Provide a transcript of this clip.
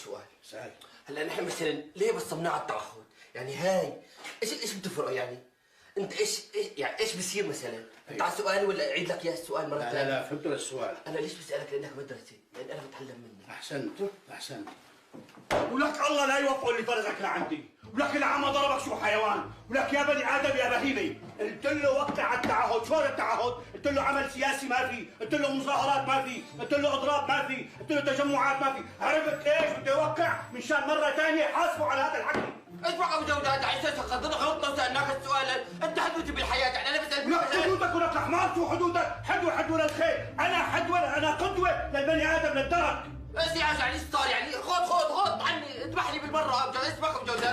سؤال. سأل. هلا نحن مثلا ليه بصمناه على التعهد؟ يعني هاي ايش بتفرق يعني؟ انت ايش بصير مثلا؟ انت على السؤال ولا اعيد لك اياه السؤال مره ثانيه؟ لا فهمت السؤال. انا ليش بسالك؟ لانك مدرسه، لان انا بتعلم منك. احسنت. ولك الله لا يوفقه اللي فرزك لعندي، ولك العمى ضربك شو حيوان، ولك يا بني ادم يا بهيمه، قلت له وقع على التعهد، شو هذا التعهد؟ قلت له عمل سياسي ما في، قلت له مظاهرات ما في، قلت له اضراب ما في، قلت له تجمعات ما في، عرفت ليش بده يوقع؟ منشان مره ثانيه حاسبوا على هذا الحكي. ايش بقى بجودات على اساس قدرنا غلطنا وسالناك السؤال، انت حدوتي بالحياه يعني انا بسال ولك حدودك ولك حمار، شو حدودك؟ حدوه للخير، انا حدوه، انا قدوه للبني ادم للدرك. ايش يعني ايش صار يعني؟ خذ عني اذبح لي بالمره اسمك بجودات.